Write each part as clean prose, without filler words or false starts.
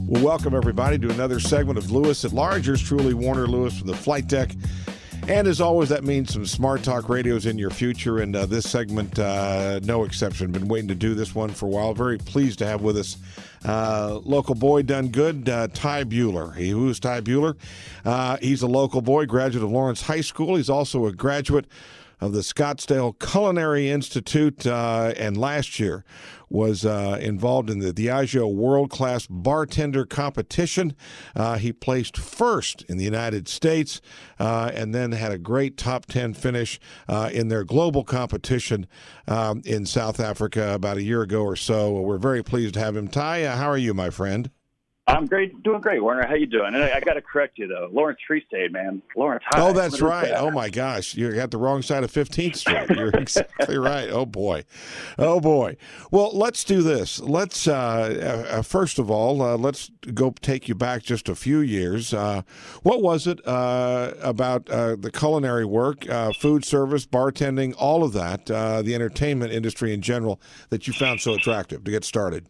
Well, welcome everybody to another segment of Lewis at Large. Yours truly, Warner Lewis from the Flight Deck. And as always, that means some Smart Talk radios in your future. And this segment, no exception. Been waiting to do this one for a while. Very pleased to have with us local boy done good, Ty Buhler. Who's Ty Buhler? He's a local boy, graduate of Lawrence High School. He's also a graduate of the Scottsdale Culinary Institute, and last year was involved in the Diageo World Class Bartender Competition. He placed first in the United States and then had a great top 10 finish in their global competition in South Africa about a year ago or so. We're very pleased to have him. Ty, how are you, my friend? I'm great, doing great, Warner. How you doing? And I got to correct you though, Lawrence Free State, man. Lawrence High. Oh, that's right. Oh my gosh, you got the wrong side of 15th Street. You're exactly right. Oh boy, oh boy. Well, let's do this. Let's first of all, let's go take you back just a few years. What was it about the culinary work, food service, bartending, all of that, the entertainment industry in general, that you found so attractive to get started?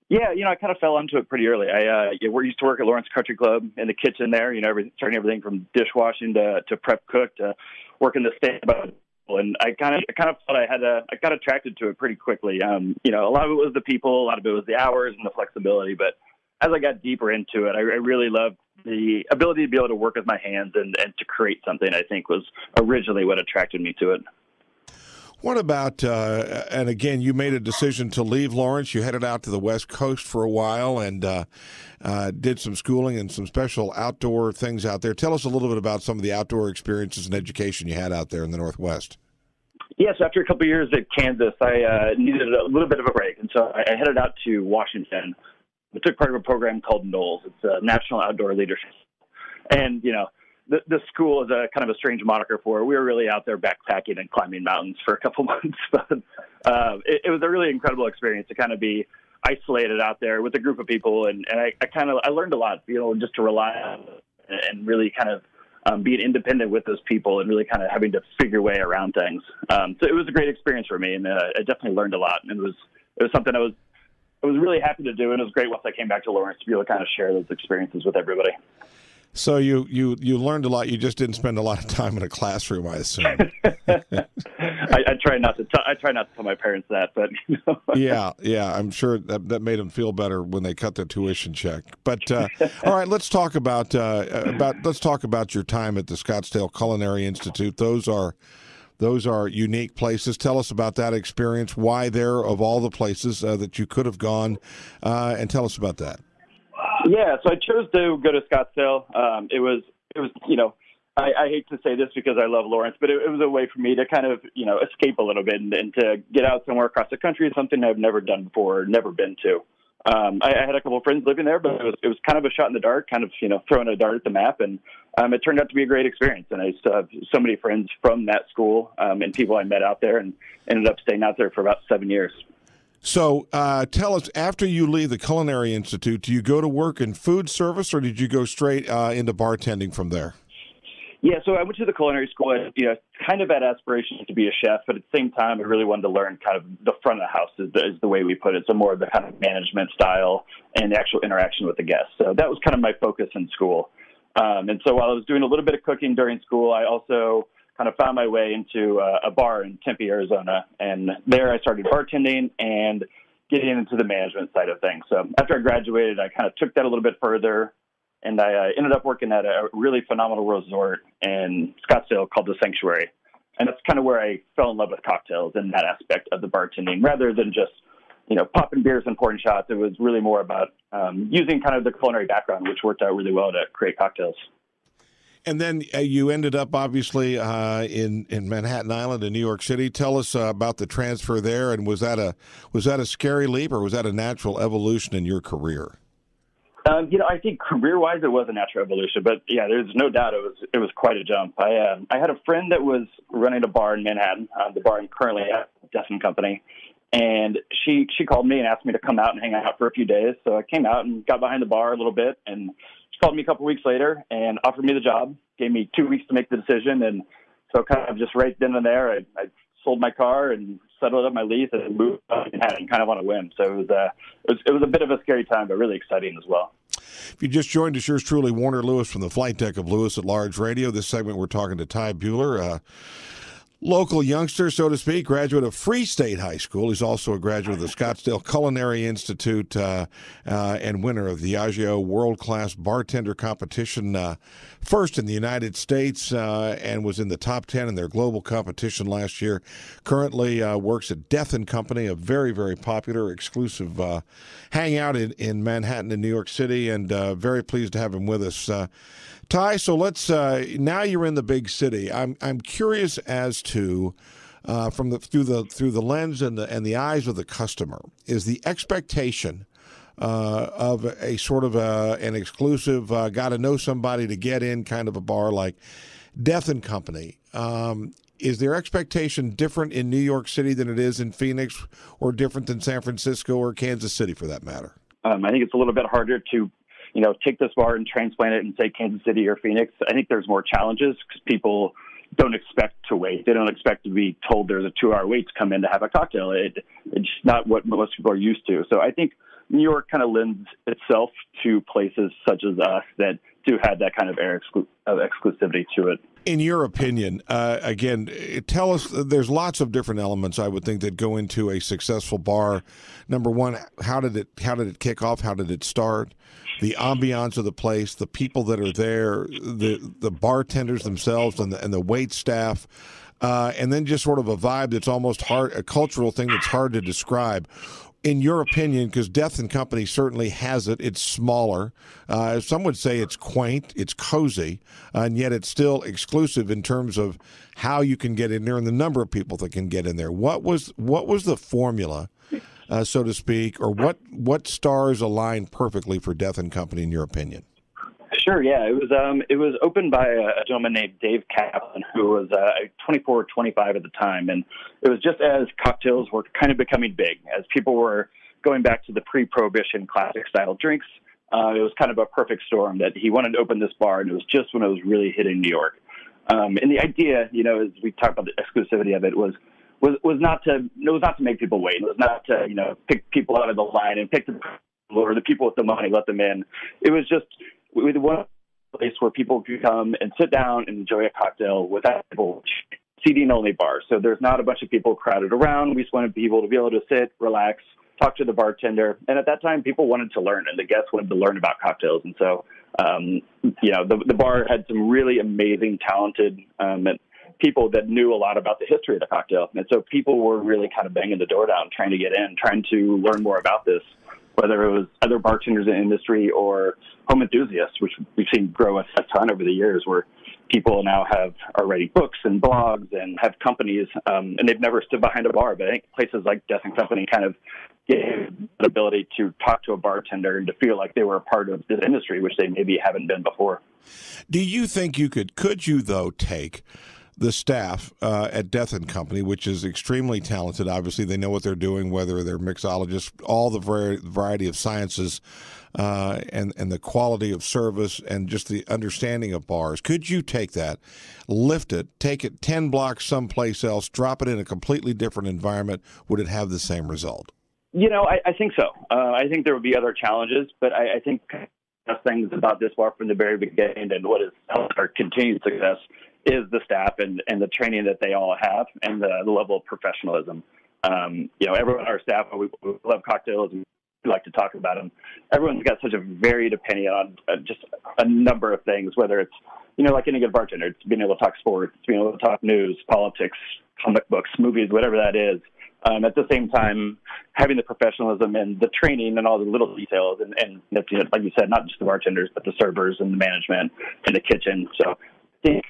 Yeah, I kind of fell into it pretty early. I used to work at Lawrence Country Club in the kitchen there. Starting everything from dishwashing to prep cook to working the stand-up. And I kind of thought I got attracted to it pretty quickly. A lot of it was the people, a lot of it was the hours and the flexibility. But as I got deeper into it, I really loved the ability to be able to work with my hands and to create something. I think was originally what attracted me to it. What about, and again, you made a decision to leave Lawrence. You headed out to the West Coast for a while and did some schooling and some special outdoor things out there. Tell us a little bit about some of the outdoor experiences and education you had out there in the Northwest. Yes, after a couple of years at Kansas, I needed a little bit of a break. And so I headed out to Washington. I took part of a program called NOLS. It's a National Outdoor Leadership. And, the school is a kind of a strange moniker for it. We were really out there backpacking and climbing mountains for a couple months. But it was a really incredible experience to kind of be isolated out there with a group of people. And I learned a lot, just to rely on and really kind of being independent with those people and really kind of having to figure your way around things. So it was a great experience for me, and I definitely learned a lot. And it was something I was really happy to do, and it was great once I came back to Lawrence to be able to kind of share those experiences with everybody. So you learned a lot. You just didn't spend a lot of time in a classroom, I assume. I try not to. I try not to tell my parents that, but Yeah. I'm sure that made them feel better when they cut their tuition check. But all right, let's talk about your time at the Scottsdale Culinary Institute. Those are unique places. Tell us about that experience. Why there of all the places that you could have gone, and tell us about that. Yeah, so I chose to go to Scottsdale. It was I hate to say this because I love Lawrence, but it was a way for me to kind of, escape a little bit and to get out somewhere across the country, something I've never done before, never been to. I had a couple of friends living there, but it was kind of a shot in the dark, kind of, throwing a dart at the map. And it turned out to be a great experience. And I still have so many friends from that school and people I met out there, and ended up staying out there for about 7 years. So tell us, after you leave the Culinary Institute, do you go to work in food service, or did you go straight into bartending from there? Yeah, so I went to the culinary school. Kind of had aspirations to be a chef, but at the same time, I really wanted to learn kind of the front of the house is the way we put it. So more of the kind of management style and the actual interaction with the guests. So that was kind of my focus in school. And so while I was doing a little bit of cooking during school, I also kind of found my way into a bar in Tempe, Arizona. And there I started bartending and getting into the management side of things. So after I graduated, I kind of took that a little bit further, and I ended up working at a really phenomenal resort in Scottsdale called The Sanctuary. And that's kind of where I fell in love with cocktails and that aspect of the bartending, rather than just, popping beers and pouring shots. It was really more about using kind of the culinary background, which worked out really well to create cocktails. And then you ended up, obviously, in Manhattan Island in New York City. Tell us about the transfer there, and was that a scary leap, or was that a natural evolution in your career? I think career-wise it was a natural evolution, but yeah, there's no doubt it was quite a jump. I had a friend that was running a bar in Manhattan, the bar I'm currently at, Deaf & Company, and she called me and asked me to come out and hang out for a few days. So I came out and got behind the bar a little bit, and she called me a couple weeks later and offered me the job, gave me 2 weeks to make the decision, and so kind of just right then and there, I sold my car and settled up my lease and moved to Manhattan kind of on a whim. So it was a bit of a scary time, but really exciting as well. If you just joined us, yours truly, Warner Lewis from the flight deck of Lewis at Large Radio. This segment, we're talking to Ty Buhler, local youngster, so to speak, graduate of Free State High School. He's also a graduate of the Scottsdale Culinary Institute and winner of the Diageo World Class Bartender Competition, first in the United States, and was in the top 10 in their global competition last year. Currently works at Death & Company, a very, very popular, exclusive hangout in Manhattan and New York City, and very pleased to have him with us. Ty, so let's now you're in the big city. I'm curious as to through the lens and the eyes of the customer, is the expectation of a sort of an exclusive got to know somebody to get in kind of a bar like Death and Company. Is their expectation different in New York City than it is in Phoenix, or different than San Francisco or Kansas City for that matter? I think it's a little bit harder to take this bar and transplant it and say Kansas City or Phoenix. I think there's more challenges because people don't expect to wait. They don't expect to be told there's a 2-hour wait to come in to have a cocktail. It's just not what most people are used to. So I think New York kind of lends itself to places such as us that do have that kind of air of exclusivity to it. In your opinion, again, tell us, there's lots of different elements, I would think, that go into a successful bar. Number one, how did it kick off? How did it start? The ambiance of the place, the people that are there, the bartenders themselves, and the wait staff, and then just sort of a vibe that's almost a cultural thing that's hard to describe. In your opinion, because Death and Company certainly has it, it's smaller. Some would say it's quaint, it's cozy, and yet it's still exclusive in terms of how you can get in there and the number of people that can get in there. What was the formula, so to speak, or what stars align perfectly for Death and Company in your opinion? Sure, yeah. It was opened by a gentleman named Dave Kaplan, who was 24 or 25 at the time. And it was just as cocktails were kind of becoming big, as people were going back to the pre-Prohibition classic-style drinks. It was kind of a perfect storm that he wanted to open this bar, and it was just when it was really hitting New York. And the idea, as we talked about the exclusivity of it, was not to make people wait. It was not to pick people out of the line and pick the people with the money, let them in. It was just we want a place where people could come and sit down and enjoy a cocktail without people. Seating-only bar. So there's not a bunch of people crowded around. We just wanted people to be able to sit, relax, talk to the bartender. And at that time, people wanted to learn, and the guests wanted to learn about cocktails. And so, the bar had some really amazing, talented people that knew a lot about the history of the cocktail. And so people were really kind of banging the door down, trying to get in, trying to learn more about this, whether it was other bartenders in the industry or home enthusiasts, which we've seen grow a ton over the years, where people now are writing books and blogs and have companies, and they've never stood behind a bar. But I think places like Death & Company kind of gave the ability to talk to a bartender and to feel like they were a part of this industry, which they maybe haven't been before. Do you think could you, though, take the staff at Death & Company, which is extremely talented? Obviously, they know what they're doing, whether they're mixologists, all the variety of sciences, and the quality of service and just the understanding of bars. Could you take that, lift it, take it 10 blocks someplace else, drop it in a completely different environment? Would it have the same result? I think so. I think there would be other challenges, but I think the things about this bar from the very beginning and what has helped our continued success is the staff and the training that they all have and the level of professionalism. Everyone on our staff, we love cocktails and we like to talk about them. Everyone's got such a varied opinion on just a number of things, whether it's, like any good bartender, it's being able to talk sports, being able to talk news, politics, comic books, movies, whatever that is. At the same time, having the professionalism and the training and all the little details, and like you said, not just the bartenders, but the servers and the management and the kitchen. So I think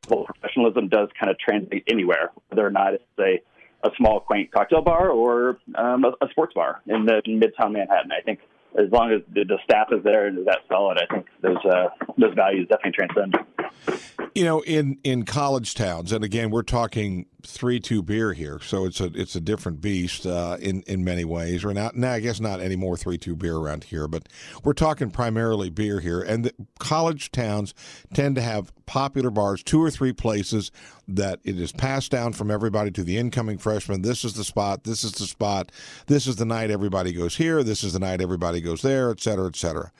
professionalism does kind of translate anywhere, whether or not it's a small, quaint cocktail bar or a sports bar in Midtown Manhattan. I think as long as the staff is there and is that solid, I think those values definitely transcend. In college towns, and again, we're talking 3-2 beer here, so it's a different beast in many ways. Or now I guess not any more 3-2 beer around here, but we're talking primarily beer here. And college towns tend to have popular bars, 2 or 3 places that it is passed down from everybody to the incoming freshman. This is the spot. This is the spot. This is the night everybody goes here. This is the night everybody goes there, et cetera, et cetera.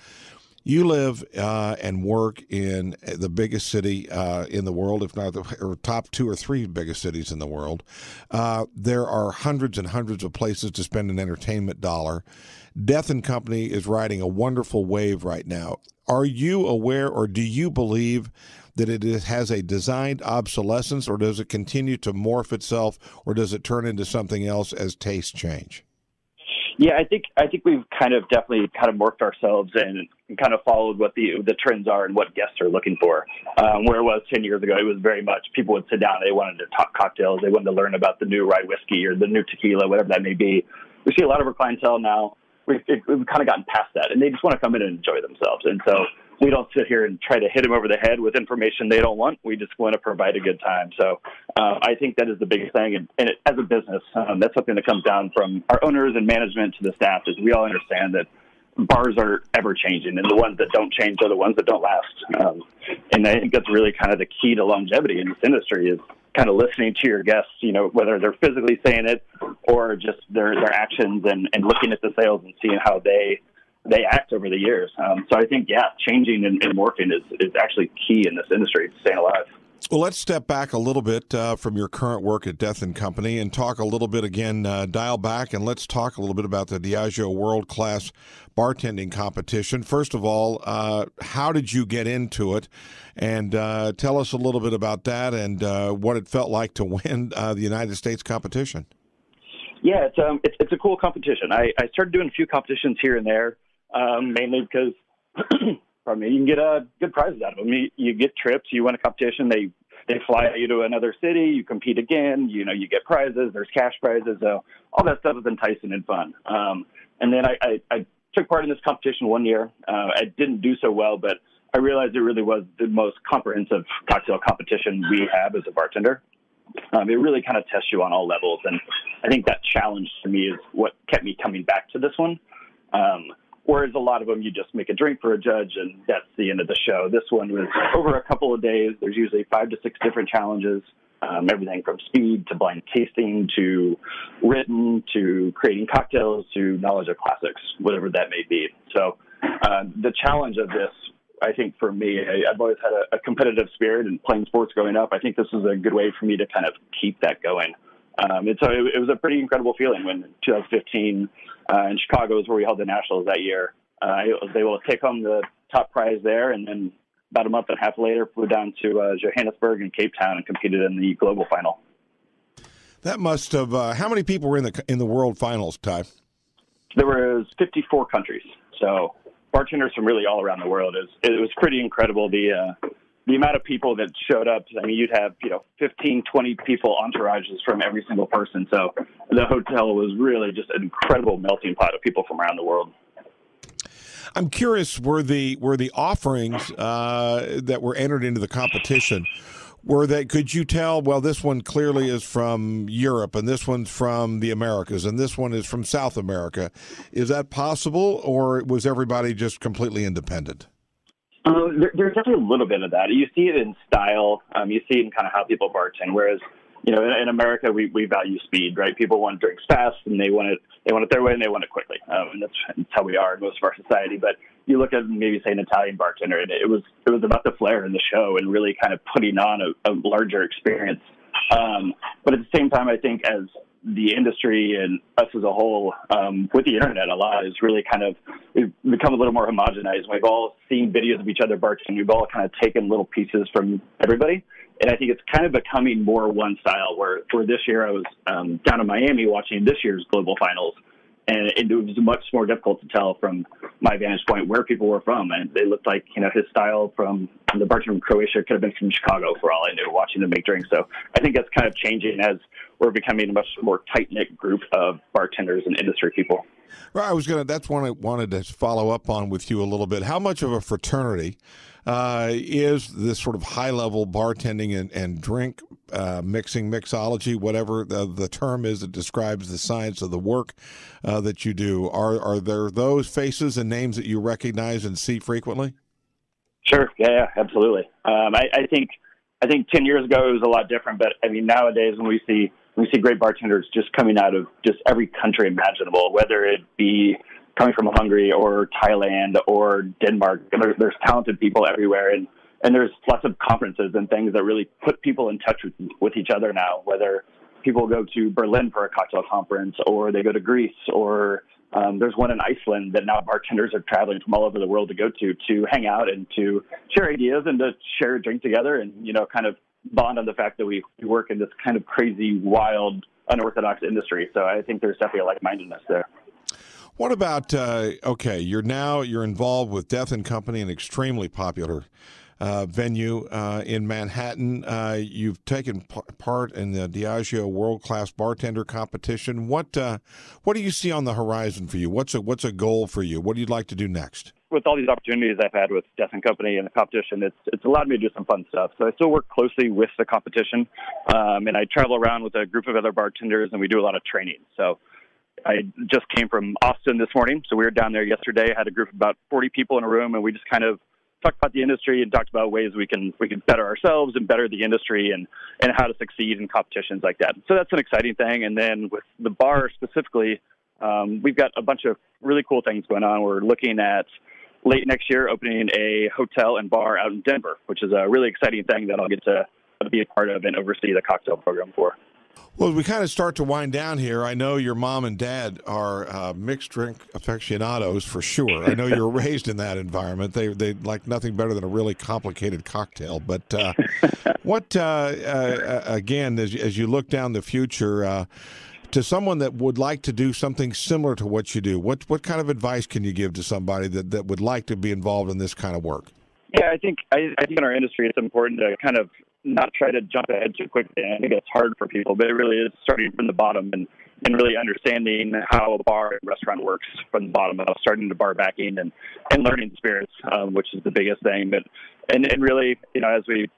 You live and work in the biggest city in the world, if not or top 2 or 3 biggest cities in the world. There are hundreds and hundreds of places to spend an entertainment dollar. Death and Company is riding a wonderful wave right now. Are you aware, or do you believe that it has a designed obsolescence, or does it continue to morph itself, or does it turn into something else as tastes change? Yeah, I think we've definitely morphed ourselves and kind of followed what the trends are and what guests are looking for. Where it was 10 years ago, it was very much people would sit down, they wanted to talk cocktails, they wanted to learn about the new rye whiskey or the new tequila, whatever that may be. We see a lot of our clientele now. We've kind of gotten past that, and they just want to come in and enjoy themselves. And so we don't sit here and try to hit them over the head with information they don't want. We just want to provide a good time. So I think that is the biggest thing. And as a business, that's something that comes down from our owners and management to the staff, is we all understand that bars are ever changing, and the ones that don't change are the ones that don't last. And I think that's really kind of the key to longevity in this industry, is kind of listening to your guests, whether they're physically saying it or just their actions, and looking at the sales and seeing how they act over the years. So I think, changing and morphing is actually key in this industry to staying alive. Well, let's step back a little bit from your current work at Death and Company and talk a little bit again, dial back, and let's talk a little bit about the Diageo World Class Bartending Competition. First of all, how did you get into it? And tell us a little bit about that and what it felt like to win the United States competition. Yeah, it's a cool competition. I started doing a few competitions here and there, mainly because you can get good prizes out of them. You get trips, you win a competition, they fly you to another city, you compete again, you get prizes, there's cash prizes, so all that stuff is enticing and fun. And then I took part in this competition one year. I didn't do so well, but I realized it really was the most comprehensive cocktail competition we have as a bartender. It really kind of tests you on all levels, and I think that challenge to me is what kept me coming back to this one. Whereas a lot of them, you just make a drink for a judge, and that's the end of the show. This one was over a couple of days. There's usually 5 to 6 different challenges, everything from speed to blind tasting to written to creating cocktails to knowledge of classics, whatever that may be. So the challenge of this, I think for me, I've always had a competitive spirit and playing sports growing up. I think this is a good way for me to kind of keep that going. And so it was a pretty incredible feeling when 2015 in Chicago is where we held the Nationals that year. I was able to take home the top prize there, and then about a month and a half later flew down to Johannesburg and Cape Town and competed in the global final. That must have. How many people were in the world finals, Ty? There was 54 countries, so bartenders from really all around the world. It was pretty incredible. The amount of people that showed up, I mean, you'd have, 15, 20 people, entourages from every single person. So the hotel was really just an incredible melting pot of people from around the world. I'm curious, were the offerings that were entered into the competition, could you tell, well, this one clearly is from Europe, and this one's from the Americas, and this one is from South America? Is that possible, or was everybody just completely independent? There's definitely a little bit of that. You see it in style. You see it in kind of how people bartend. Whereas, in America, we value speed, right? People want drinks fast, and they want it their way, and they want it quickly. And that's how we are in most of our society. But you look at maybe, say, an Italian bartender, and it was about the flair in the show and really kind of putting on a larger experience. But at the same time, I think as the industry and us as a whole, with the internet a lot, is really we've become a little more homogenized. We've all seen videos of each other bartending. We've all kind of taken little pieces from everybody. And I think it's kind of becoming more one style, where this year I was down in Miami watching this year's global finals. And it was much more difficult to tell from my vantage point where people were from. And they looked like, his style from the bartender from Croatia could have been from Chicago for all I knew, watching them make drinks. So I think that's kind of changing as we're becoming a much more tight-knit group of bartenders and industry people. Well, that's one I wanted to follow up on with you a little bit. How much of a fraternity is this sort of high-level bartending and drink mixology, whatever the term is that describes the science of the work that you do? Are there those faces and names that you recognize and see frequently? Sure. Yeah, absolutely. I think 10 years ago it was a lot different, but I mean, nowadays when we see great bartenders just coming out of just every country imaginable, whether it be coming from Hungary or Thailand or Denmark. There's talented people everywhere, and there's lots of conferences and things that really put people in touch with each other now, whether people go to Berlin for a cocktail conference or they go to Greece, or there's one in Iceland that now bartenders are traveling from all over the world to go to hang out and to share ideas and to share a drink together and, kind of bond on the fact that we work in this kind of crazy, wild, unorthodox industry. So I think there's definitely a like-mindedness there. What about, you're involved with Death and Company, an extremely popular venue in Manhattan. You've taken part in the Diageo World Class Bartender Competition. What do you see on the horizon for you? What's a goal for you? What do you like to do next? With all these opportunities I've had with Death and Company and the competition, it's allowed me to do some fun stuff. So I still work closely with the competition, and I travel around with a group of other bartenders, and we do a lot of training. So I just came from Austin this morning, so we were down there yesterday. I had a group of about 40 people in a room, and we just kind of talked about the industry and talked about ways we can better ourselves and better the industry and how to succeed in competitions like that. So that's an exciting thing. And then with the bar specifically, we've got a bunch of really cool things going on. We're looking at late next year opening a hotel and bar out in Denver, which is a really exciting thing that I'll get to be a part of and oversee the cocktail program for. Well, as we kind of start to wind down here, I know your mom and dad are mixed drink aficionados for sure. I know you were raised in that environment. They like nothing better than a really complicated cocktail. But again, as you look down the future, to someone that would like to do something similar to what you do, what kind of advice can you give to somebody that would like to be involved in this kind of work? Yeah, I think in our industry, it's important to kind of not try to jump ahead too quickly. I think it's hard for people, but it really is starting from the bottom and really understanding how a bar and restaurant works from the bottom up, starting to bar backing and learning spirits, which is the biggest thing. But and really, as we've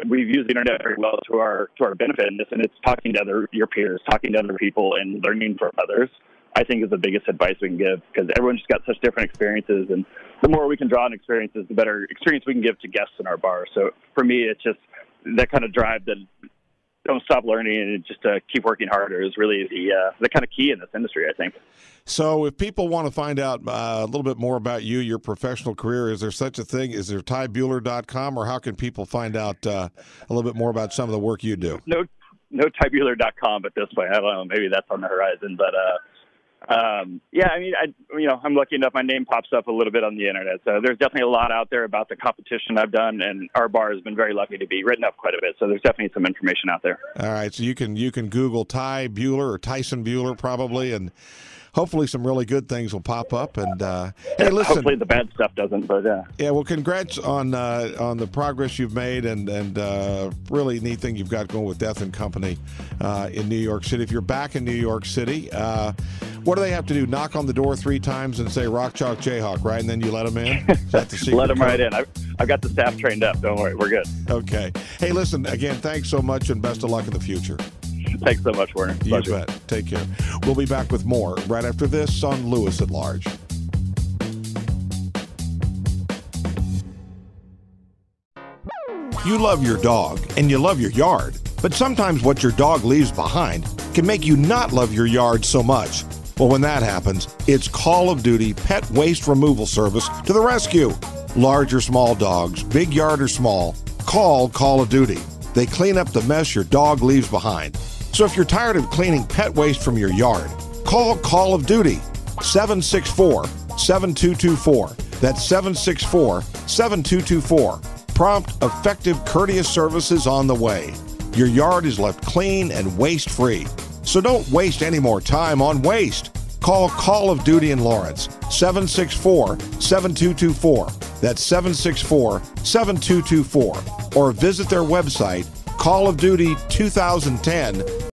used the internet very well to our benefit in this, and it's talking to your peers, talking to other people, and learning from others, I think is the biggest advice we can give, because everyone's just got such different experiences, and the more we can draw on experiences, the better experience we can give to guests in our bar. So for me, it's just that kind of drive that don't stop learning and just keep working harder is really the kind of key in this industry, I think. So if people want to find out a little bit more about you, your professional career, is there such a thing? Is there TyBuhler.com, or how can people find out a little bit more about some of the work you do? No TyBuhler.com at this point. I don't know, maybe that's on the horizon, but yeah, I mean, I'm lucky enough my name pops up a little bit on the internet. So there's definitely a lot out there about the competition I've done, and our bar has been very lucky to be written up quite a bit. So there's definitely some information out there. All right, so you can Google Ty Buhler or Tyson Buhler probably, and hopefully some really good things will pop up. And hey, listen, hopefully the bad stuff doesn't, but yeah. Yeah, well, congrats on the progress you've made, and really neat thing you've got going with Death and Company in New York City. If you're back in New York City, what do they have to do? Knock on the door 3 times and say Rock Chalk Jayhawk, right? And then you let them in? Is that the secret? Let them right in. I've got the staff trained up. Don't worry. We're good. Okay. Hey, listen, again, thanks so much, and best of luck in the future. Thanks so much, Warner. You bet. Take care. We'll be back with more right after this on Lewis at Large. You love your dog and you love your yard, but sometimes what your dog leaves behind can make you not love your yard so much. Well, when that happens, it's Call of Duty Pet Waste Removal Service to the rescue. Large or small dogs, big yard or small, call Call of Duty. They clean up the mess your dog leaves behind. So if you're tired of cleaning pet waste from your yard, call Call of Duty, 764-7224. That's 764-7224. Prompt, effective, courteous services on the way. Your yard is left clean and waste-free. So don't waste any more time on waste. Call Call of Duty in Lawrence, 764-7224. That's 764-7224. Or visit their website, callofduty2010.com.